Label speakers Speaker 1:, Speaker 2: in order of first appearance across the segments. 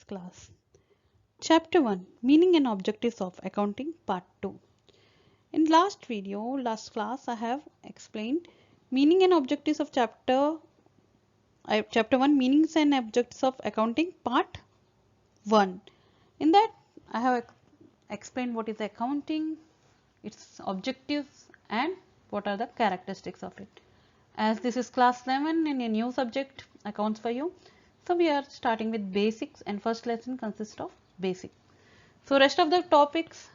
Speaker 1: class. Chapter 1, Meaning and Objectives of Accounting, Part 2. In last class, I have explained meaning and objectives of Chapter 1, Meanings and Objectives of Accounting, Part 1. In that, I have explained what is accounting, its objectives, and what are the characteristics of it. As this is class 11 and a new subject, accounts for you. So we are starting with basics, and first lesson consists of basic. So rest of the topics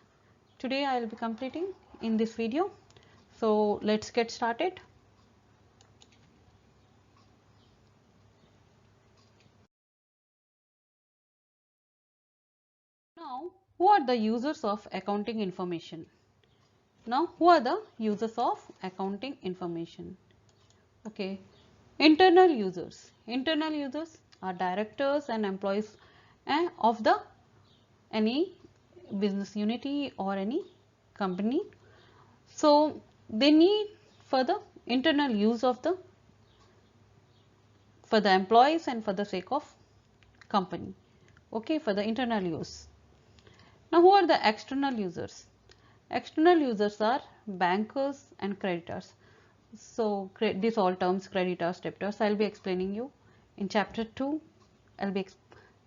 Speaker 1: today I will be completing in this video. So let's get started. Now, who are the users of accounting information? Okay, internal users. Internal users are directors and employees of the any business unity or any company. So they need for the internal use of for the employees and for the sake of company. Okay, for the internal use. Now, who are the external users? External users are bankers and creditors. So these all terms, creditors, debtors, I will be explaining you in chapter 2.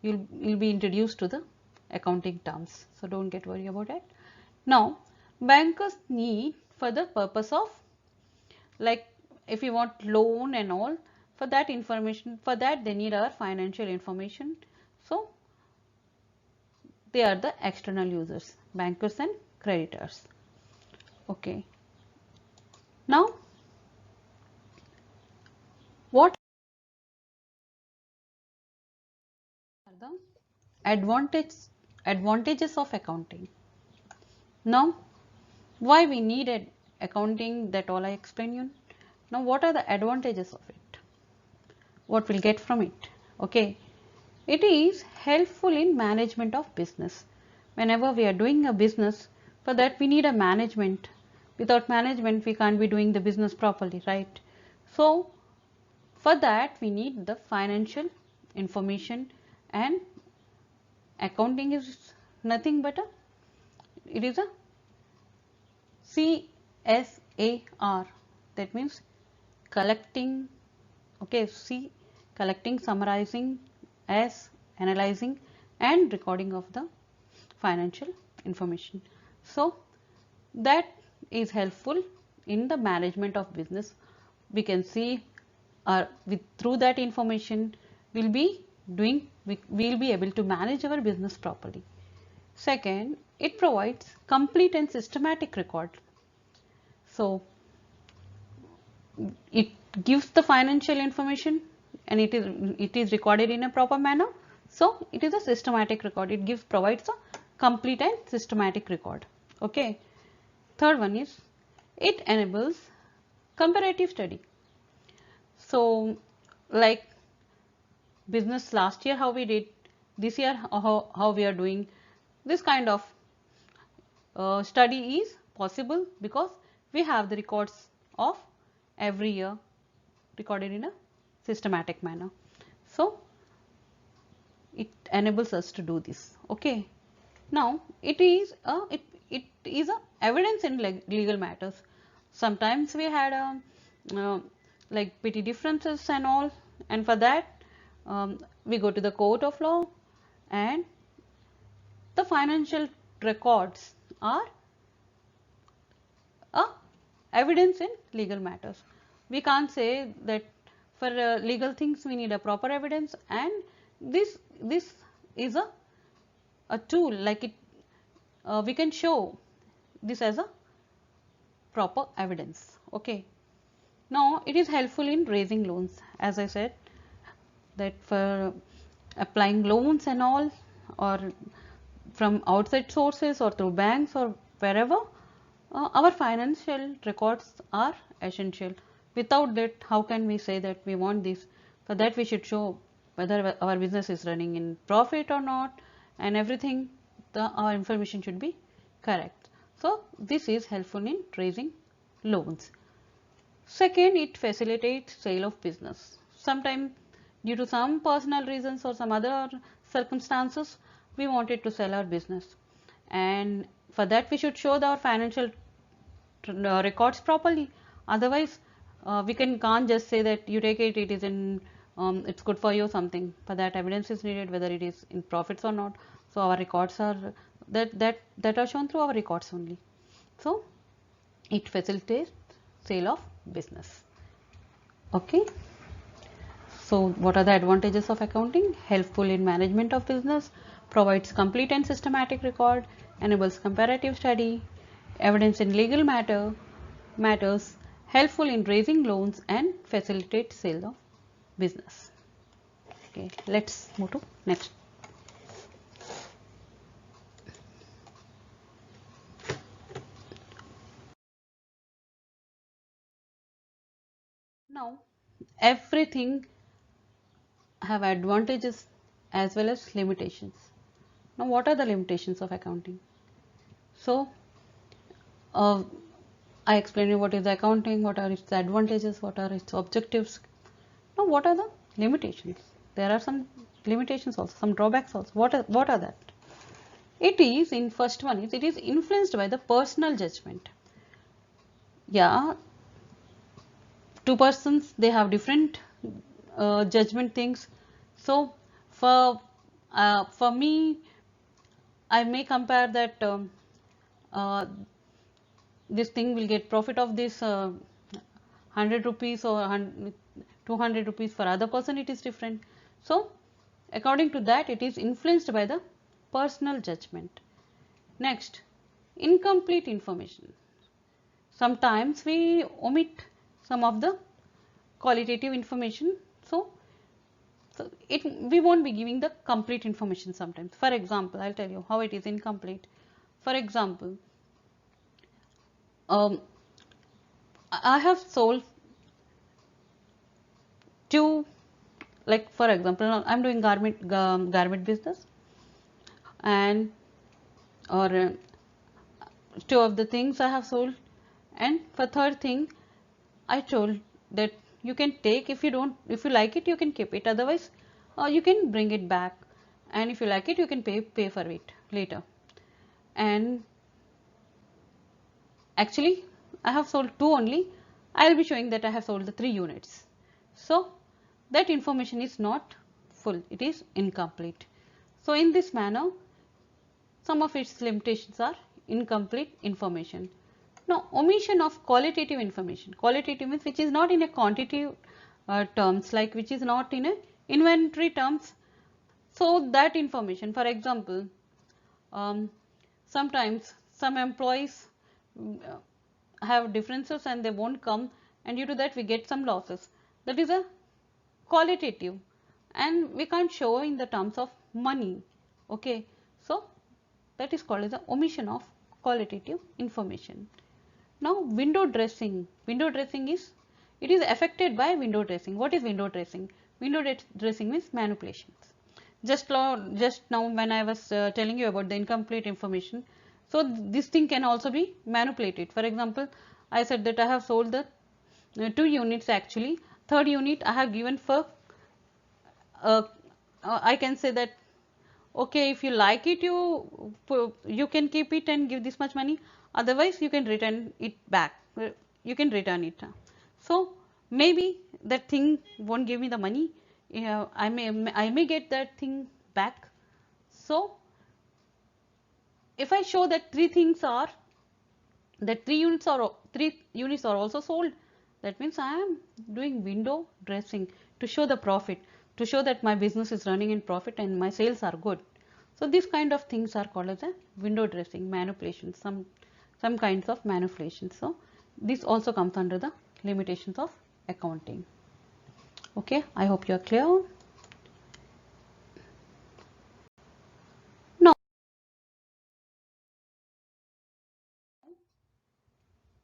Speaker 1: You'll be introduced to the accounting terms. So don't get worried about it. Now, bankers need for the purpose of, like if you want loan and all, for that information, for that they need our financial information. So they are the external users, bankers and creditors. Okay. Now, what are the advantages of accounting? Now, why we need accounting, that all I explained you. Now, what are the advantages of it? What we'll get from it? Okay. It is helpful in management of business. Whenever we are doing a business, for that we need a management. Without management, we can't be doing the business properly, right? So, for that we need the financial information, and accounting is nothing but it is a CSAR. That means collecting, okay, C, collecting, summarizing, S, analyzing and recording of the financial information. So that is helpful in the management of business. We can see through that information we'll be able to manage our business properly. Second, it provides complete and systematic record. So it gives the financial information and it is recorded in a proper manner. So it is a systematic record. It provides a complete and systematic record. Okay. Third one is it enables comparative study. So like business last year how we did, this year how we are doing, this kind of study is possible because we have the records of every year recorded in a systematic manner. So it enables us to do this. Okay. Now it is a evidence in legal matters. Sometimes we had like petty differences and all, and for that we go to the court of law, and the financial records are evidence in legal matters. We can't say that for legal things we need a proper evidence, and this is a tool, like it we can show this as a proper evidence. Okay. Now it is helpful in raising loans, as I said that for applying loans and all, or from outside sources or through banks or wherever, our financial records are essential. Without that, how can we say that we want this? For that we should show whether our business is running in profit or not, and everything, our information should be correct. So this is helpful in raising loans. Second, it facilitates sale of business. Sometimes due to some personal reasons or some other circumstances we wanted to sell our business, and for that we should show our financial records properly. Otherwise we can't just say that you take it, it is in it's good for you something. For that evidence is needed whether it is in profits or not. So our records are that are shown through our records only. So it facilitates sale of business. Okay. So what are the advantages of accounting? Helpful in management of business, provides complete and systematic record, enables comparative study, evidence in legal matters, helpful in raising loans, and facilitates sale of business. Okay, let's move to next. Now everything have advantages as well as limitations. Now what are the limitations of accounting? So I explained you what is accounting, what are its advantages, what are its objectives. Now what are the limitations? There are some limitations also, some drawbacks also. What are that? It is, in first one is, it is influenced by the personal judgment. Yeah, two persons, they have different judgment things. So for me, I may compare that this thing will get profit of this 100 rupees or 200 rupees. For other person it is different. So according to that, it is influenced by the personal judgment. Next, incomplete information. Sometimes we omit some of the qualitative information, so we won't be giving the complete information sometimes. For example, I'll tell you how it is incomplete. For example, I have sold two, like for example, I'm doing garment business, and or two of the things I have sold, and for third thing I told that you can take, if you like it you can keep it, otherwise you can bring it back, and if you like it you can pay for it later. And actually I have sold two only. I will be showing that I have sold the 3 units. So that information is not full, it is incomplete. So in this manner, some of its limitations are incomplete information. Now omission of qualitative information. Qualitative means which is not in a quantitative terms, like which is not in a inventory terms. So that information, for example, sometimes some employees have differences and they won't come, and due to that we get some losses. That is a qualitative, and we can't show in the terms of money. Okay, so that is called as the omission of qualitative information. Now window dressing. Window dressing is, it is affected by window dressing. What is window dressing? Window dressing means manipulations. Just now when I was telling you about the incomplete information, so this thing can also be manipulated. For example, I said that I have sold the 2 units, actually third unit I have given for I can say that okay, if you like it you can keep it and give this much money, otherwise you can return it back, you can return it. So maybe that thing won't give me the money, I may get that thing back. So if I show that 3 units are also sold, that means I am doing window dressing to show the profit, to show that my business is running in profit and my sales are good. So these kind of things are called as a window dressing, manipulation, some kinds of manipulation. So this also comes under the limitations of accounting. Okay, I hope you are clear. Now,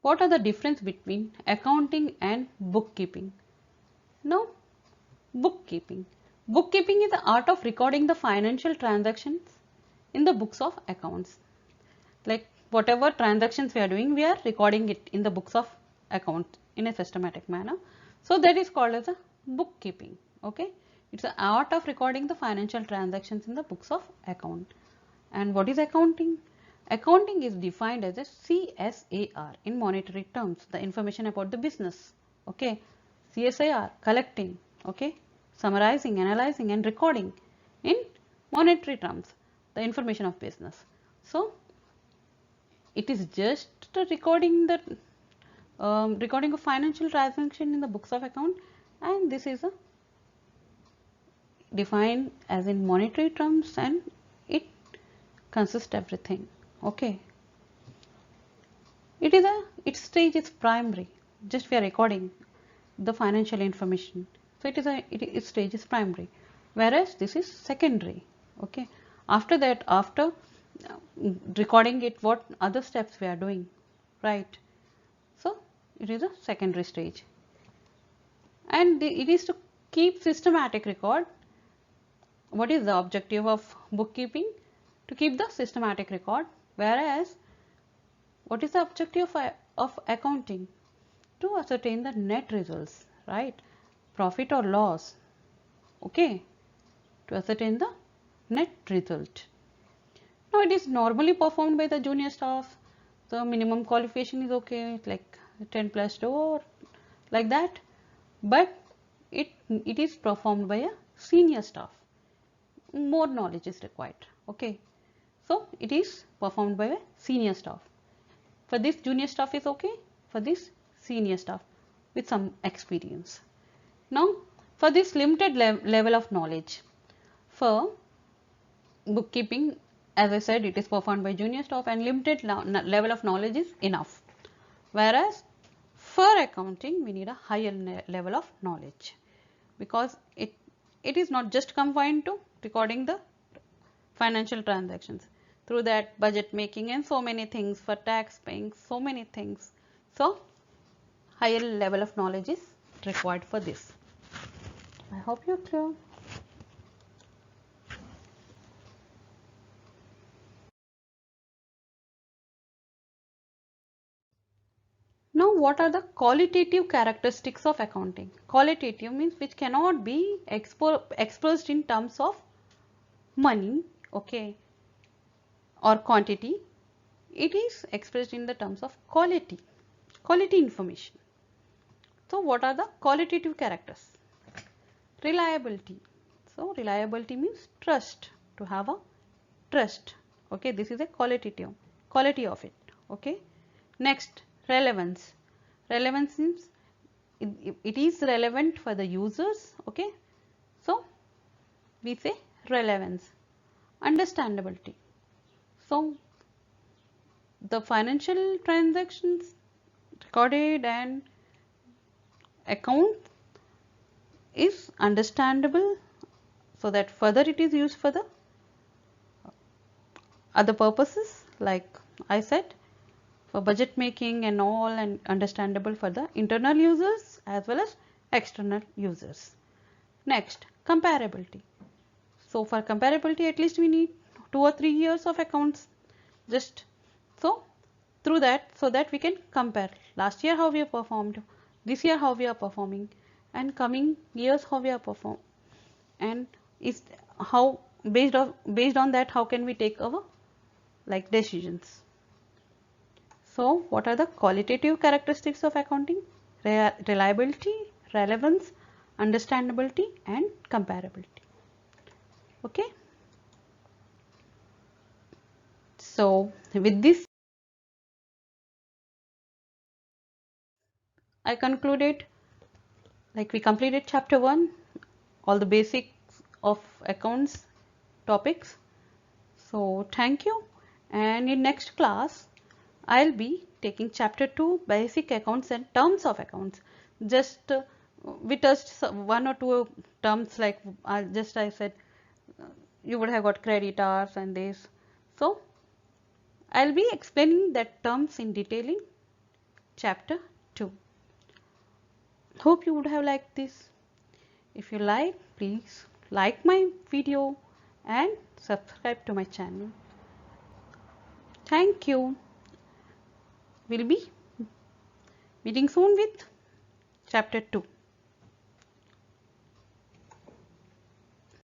Speaker 1: what are the difference between accounting and bookkeeping? Now, bookkeeping. Bookkeeping is the art of recording the financial transactions in the books of accounts. Like whatever transactions we are doing, we are recording it in the books of accounts in a systematic manner. So that is called as a bookkeeping. Okay, it's the art of recording the financial transactions in the books of account. And what is accounting? Accounting is defined as a CSAR in monetary terms, the information about the business. Okay, CSAR, collecting, okay, summarizing, analyzing and recording in monetary terms, the information of business. So it is just recording the recording a financial transaction in the books of account, and this is a defined as in monetary terms, and it consists everything. Okay, its stage is primary, just we are recording the financial information, so its stage is primary, whereas this is secondary. Okay, after that, after recording it, what other steps we are doing, right? So it is a secondary stage, and it is to keep systematic record. What is the objective of bookkeeping? To keep the systematic record, whereas what is the objective of accounting? To ascertain the net results, right? Profit or loss. Okay, to ascertain the net result. Now it is normally performed by the junior staff. The minimum qualification is okay, like 10 plus 2 or like that, but it is performed by a senior staff. More knowledge is required. Okay, so it is performed by a senior staff. For this, junior staff is okay. For this, senior staff with some experience. Now for this limited level of knowledge, for bookkeeping, as I said, it is performed by junior staff and limited level of knowledge is enough, whereas for accounting we need a higher level of knowledge, because it is not just confined to recording the financial transactions, through that budget making and so many things, for tax paying, so many things. So higher level of knowledge is required for this. I hope you're clear. Now what are the qualitative characteristics of accounting? Qualitative means which cannot be expressed in terms of money, okay, or quantity. It is expressed in the terms of quality information. So what are the qualitative characters? Reliability. So reliability means trust, to have a trust. Okay, this is a quality of it. Okay, next, relevance. Relevance means it is relevant for the users. Okay, so we say relevance. Understandability. So the financial transactions recorded and account is understandable, so that further it is used for the other purposes, like I said, for budget making and all, and understandable for the internal users as well as external users. Next, comparability. So for comparability, at least we need 2 or 3 years of accounts, just so through that, so that we can compare last year how we have performed, this year how we are performing, and coming years how we are perform, and is how based on that how can we take our like decisions. So what are the qualitative characteristics of accounting? Reliability, relevance, understandability and comparability. Okay, so with this I concluded, like we completed chapter 1, all the basics of accounts topics. So thank you, and in next class I'll be taking chapter 2, basic accounts and terms of accounts. Just we touched 1 or 2 terms, like I said you would have got creditors and this. So I'll be explaining that terms in detail in chapter 2. Hope you would have liked this. If you like, please like my video and subscribe to my channel. Thank you. We'll be meeting soon with chapter 2.